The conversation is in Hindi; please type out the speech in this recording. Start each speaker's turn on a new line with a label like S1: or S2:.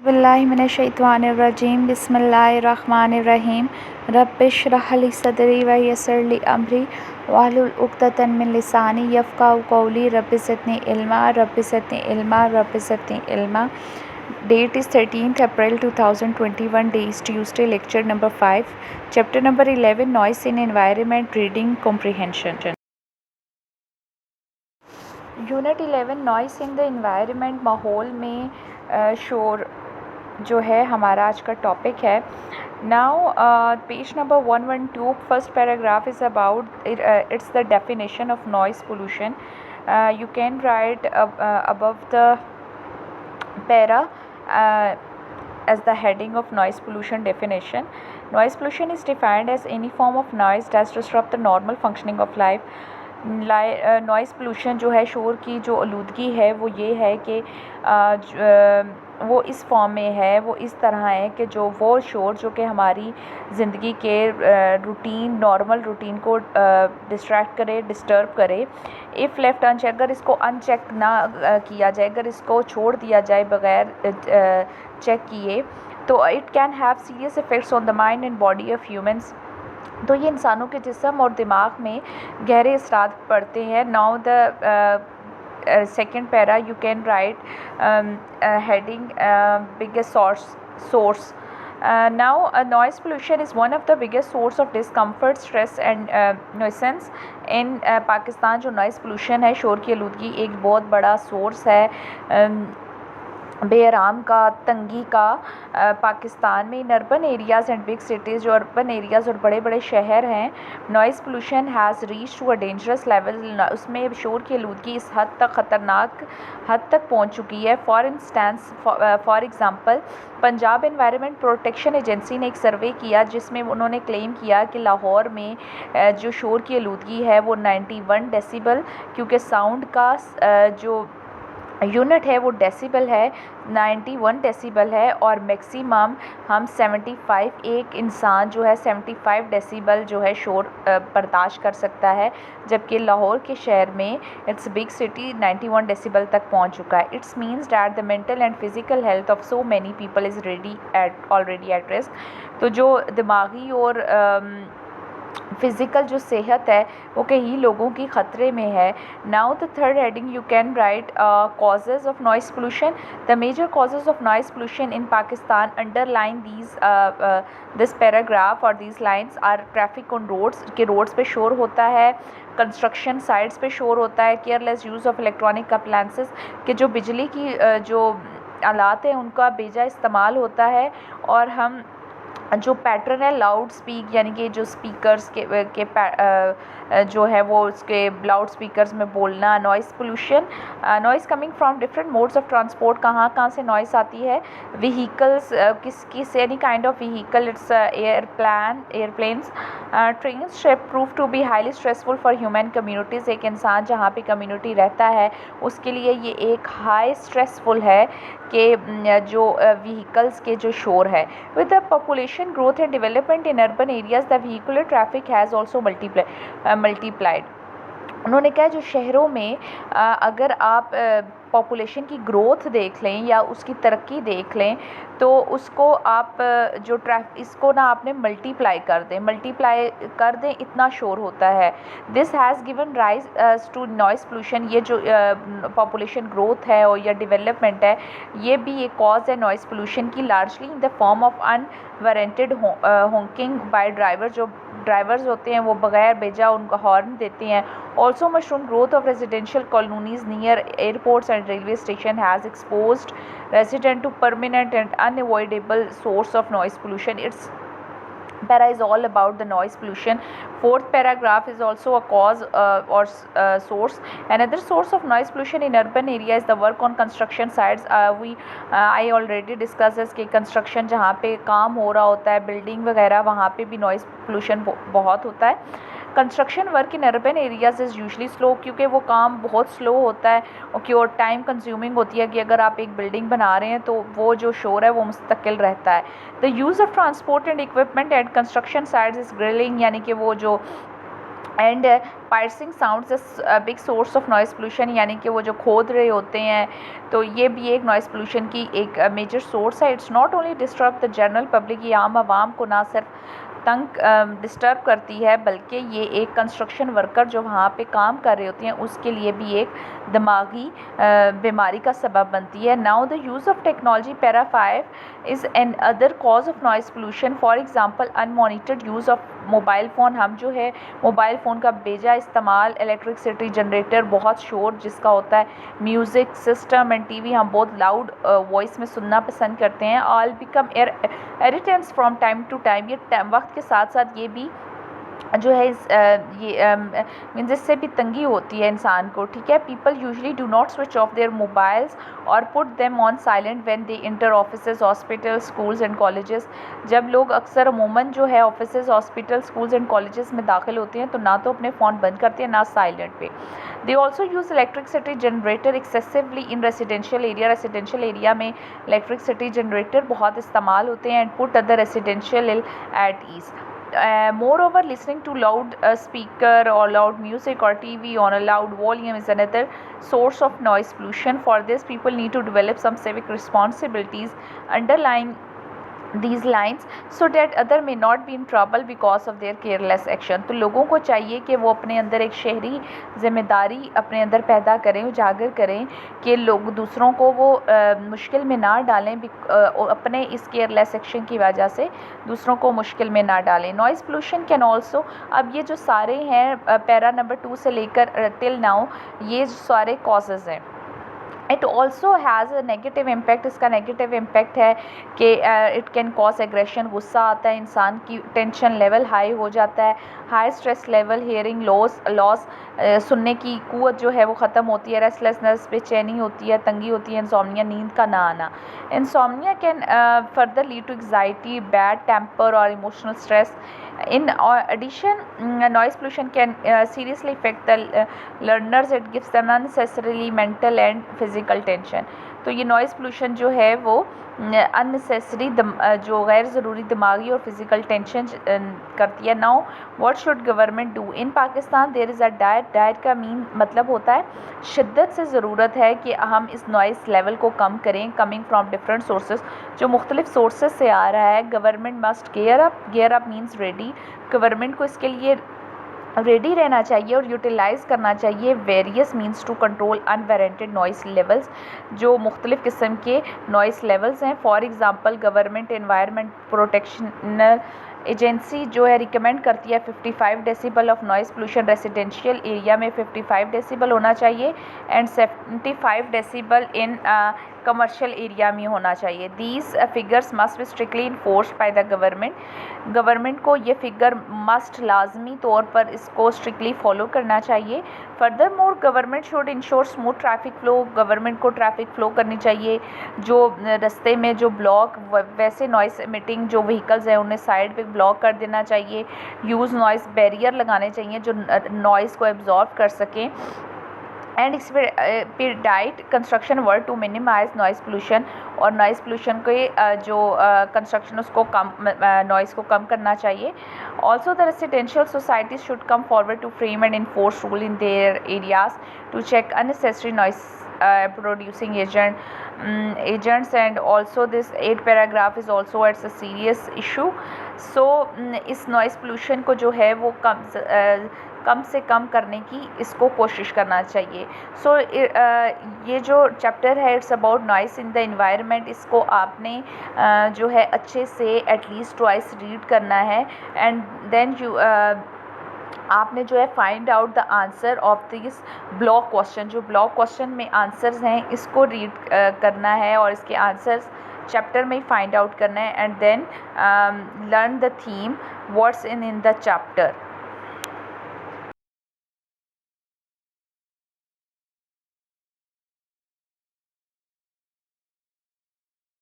S1: बिस्मिल्लाहिमिनश्शैतानिर्रजीम बिस्मिल्लाहिर्रहमानिर्रहीम रब्बिश्रह ली सदरी व यस्सिर ली अमरी वाहलुल उक़दतम मिन लिसानी यफ़क़हू क़ौली rabbi ज़िदनी इल्मा। Date is 13th April 2021. Day is Tuesday. Lecture number 5. Chapter number 11. Noise in Environment. Reading Comprehension. Unit 11 noise in the environment, माहौल में शोर जो है हमारा आज का टॉपिक है. Now page number 112 first paragraph is about it's the definition of noise pollution. You can right above the para as the heading of noise pollution definition. Noise pollution is defined as any form of noise that disrupt the normal functioning of life. Noise pollution जो है, शोर की जो आलूदगी है वो ये है कि वो इस फॉर्म में है, वो इस तरह है कि जो वो शोर जो कि हमारी ज़िंदगी के रूटीन, नॉर्मल रूटीन को डिस्ट्रैक्ट करे, डिस्टर्ब करे. इफ़ लेफ्ट अनचेक, अगर इसको अनचेक ना किया जाए, अगर इसको छोड़ दिया जाए बग़ैर चेक किए, तो it can have serious effects on the mind and body of humans. तो ये इंसानों के जिस्म और दिमाग में गहरे असरात पड़ते हैं. Now the second para you can right heading biggest source. Now noise pollution is one of the biggest source of discomfort, stress and nuisance in Pakistan. जो नॉइज़ पोल्यूशन है, शोर की आलूदगी, एक बहुत बड़ा सोर्स है बेआराम का, तंगी का. पाकिस्तान में in urban areas and big cities, जो अर्बन एरियाज़ और बड़े बड़े शहर हैं, noise pollution has reach to a dangerous level. उसमें शोर की आलूदगी इस हद तक ख़तरनाक हद तक पहुंच चुकी है. For example Punjab environment protection agency ने एक सर्वे किया जिसमें उन्होंने क्लेम किया कि लाहौर में जो शोर की आलूदगी है वो 91 डेसिबल, क्योंकि साउंड का जो यूनिट है वो डेसिबल है, 91 डेसिबल है. और मैक्सिमम हम 75, एक इंसान जो है 75 डेसिबल जो है शोर बर्दाश्त कर सकता है, जबकि लाहौर के शहर में इट्स बिग सिटी 91 डेसिबल तक पहुंच चुका है. It's means that the mental and physical health of so many people is already at risk. तो जो दिमागी और फ़िज़िकल जो सेहत है वो कई लोगों की ख़तरे में है. Now the third heading you can write causes of noise pollution. The major causes of noise pollution in Pakistan underline this paragraph और these lines are traffic on roads, के रोड्स पे शोर होता है, कंस्ट्रक्शन साइट्स पे शोर होता है, careless use of electronic appliances, के जो बिजली की जो आलात हैं उनका बेजा इस्तेमाल होता है, और हम जो पैटर्न है लाउड स्पीक, यानी कि जो स्पीकर्स के जो है वो उसके लाउड स्पीकर्स में बोलना. Noise pollution, noise coming from different modes of transport. कहाँ से नॉइज़ आती है? व्हीकल्स, किस any kind of vehicle, it's airplanes, trains, ship prove to be highly stressful for human communities. एक इंसान जहाँ पे कम्युनिटी रहता है उसके लिए ये एक हाई स्ट्रेसफुल है कि जो व्हीकल्स के जो शोर है. With the population growth and development in urban areas, the vehicular traffic has also multiplied. उन्होंने कहा जो शहरों में अगर आप पॉपुलेशन की ग्रोथ देख लें या उसकी तरक्की देख लें, तो उसको आप इसको ना आपने मल्टीप्लाई कर दें, इतना शोर होता है. This has given rise to noise pollution. ये जो पॉपुलेशन ग्रोथ है और या डेवलपमेंट है, ये भी एक कॉज है नॉइज़ पोल्यूशन की, largely in the form of unwarranted honking by driver. जो ड्राइवर्स होते हैं वो बगैर बेजा उनका हॉर्न देते हैं. Also mushroom growth of residential colonies near airports and railway station has exposed resident to permanent and unavoidable source of noise pollution. Its para is all about the noise pollution. Fourth paragraph is also a cause or source. Another source of noise pollution in urban area is the work on construction sites. I already discussed is कि construction जहाँ पे काम हो रहा होता है, बिल्डिंग वगैरह, वहाँ पे भी noise pollution बहुत होता है. Construction work in urban areas is usually slow, क्योंकि वो काम बहुत स्लो होता है और टाइम कंज्यूमिंग होती है कि अगर आप एक बिल्डिंग बना रहे हैं तो वो जो शोर है वो मुस्तकिल रहता है. The use of transport and equipment at construction sites is grilling, यानी कि वो जो and parsing sounds big source of noise pollution, यानी कि वो जो खोद रहे होते हैं तो ये भी एक नॉइज़ पोल्यूशन की एक मेजर सोर्स है। It's not only disturb the general public, ये आम आवाम को ना सिर्फ तंग डिस्टर्ब करती है बल्कि ये एक कंस्ट्रक्शन वर्कर जो वहाँ पे काम कर रहे होते हैं उसके लिए भी एक दिमागी बीमारी का सबब बनती है। Now the use of technology para 5 is another cause of noise pollution. For example unmonitored use of mobile phone, हम जो है मोबाइल फ़ोन का बेजा इस्तेमाल, इलेक्ट्रिसिटी जनरेटर, बहुत शोर जिसका होता है, म्यूज़िक सिस्टम एंड टीवी हम बहुत लाउड वॉइस में सुनना पसंद करते हैं। All become irritants from time to time, ये वक्त के साथ साथ ये भी जो है ये मीन्स इससे भी तंगी होती है इंसान को, ठीक है। People usually do not switch off their mobiles और put them on silent when they enter offices, hospital, schools and colleges. जब लोग अक्सर अमूमन जो है offices, hospital, schools and colleges में दाखिल होते हैं तो ना तो अपने फ़ोन बंद करते हैं ना साइलेंट पे। They also use electricity generator excessively in residential area, residential area में इलेक्ट्रिसिटी जनरेटर बहुत इस्तेमाल होते हैं। And put other residential at ease. Moreover, listening to loud speaker or loud music or TV on a loud volume is another source of noise pollution. For this, people need to develop some civic responsibilities underlying these lines so that other may not be in trouble because of their careless action। तो लोगों को चाहिए कि वो अपने अंदर एक शहरी ज़िम्मेदारी अपने अंदर पैदा करें, उजागर करें कि लोग दूसरों को वो मुश्किल में ना डालें, अपने इस केयरलेस एक्शन की वजह से दूसरों को मुश्किल में ना डालें। नॉइज़ पोल्यूशन कैन ऑल्सो, अब ये जो सारे हैं पैरा नंबर 2 से लेकर टिल नाउ ये सारे कॉजेज़ हैं। It also has a negative impact, इसका नेगेटिव इम्पैक्ट है कि इट कैन कॉज एग्रेशन, गुस्सा आता है, इंसान की टेंशन लेवल हाई हो जाता है, high stress level, hearing loss, सुनने की कुव्वत जो है वो ख़त्म होती है, रेस्टलेसनेस, बेचैनी होती है, तंगी होती है, इंसोम्निया, नींद का ना आना। Insomnia can further lead to anxiety, bad temper और emotional stress. In addition, noise pollution can seriously affect the learners. It gives them unnecessarily mental and physical tension। तो ये नॉइज़ पोल्यूशन जो है वो अननेसेसरी जो गैर ज़रूरी दिमागी और फिज़िकल टेंशन करती है। Now what should government do in Pakistan? There is a diet का मीन मतलब होता है शिद्दत से ज़रूरत है कि हम इस नॉइज़ लेवल को कम करें, कमिंग फ्रॉम डिफरेंट सोर्सेज, जो मुख्तलिफ सोर्सेज से आ रहा है। Government must gear up means ready, government को इसके लिए रेडी रहना चाहिए और यूटिलाइज़ करना चाहिए various means to control unwarranted noise levels, जो मुख्तलिफ़ किस्म के नॉइस लेवल्स हैं। For example government environment protectional agency जो है रिकमेंड करती है 55 decibel of noise pollution residential area में 55 डेसिबल होना चाहिए and 75 decibel in commercial area में होना चाहिए। These figures must be strictly enforced by the government को ये फिगर मस्ट लाजमी तौर पर इसको स्ट्रिक्टली फॉलो करना चाहिए। Further more government should ensure smooth traffic flow, government को ट्रैफिक फ़्लो करनी चाहिए। जो रास्ते में जो ब्लॉक वैसे नॉइस एमिटिंग जो व्हीकल्स हैं उन्हें साइड पे ब्लॉक कर देना चाहिए। यूज़ नॉइस बैरियर लगाने चाहिए जो नॉइस को एब्जॉर्ब कर सकें। And expedite construction work to minimise noise pollution, और नॉइस पोल्यूशन के जो कंस्ट्रक्शन उसको कम नॉइस को कम करना चाहिए। Also the residential societies should come forward to frame and enforce rule in their areas to check unnecessary noise producing agents and also this 8th paragraph is also it's a serious issue। so इस noise pollution को जो है वो कम से कम करने की इसको कोशिश करना चाहिए। सो ये जो चैप्टर है it's about noise in the environment, इसको आपने जो है अच्छे से एटलीस्ट ट्वाइस रीड करना है एंड देन यू आपने जो है find out the answer of this block question, जो ब्लॉक क्वेश्चन में आंसर्स हैं इसको रीड करना है और इसके आंसर्स चैप्टर में ही फाइंड आउट करना है and then learn the theme what's in the chapter.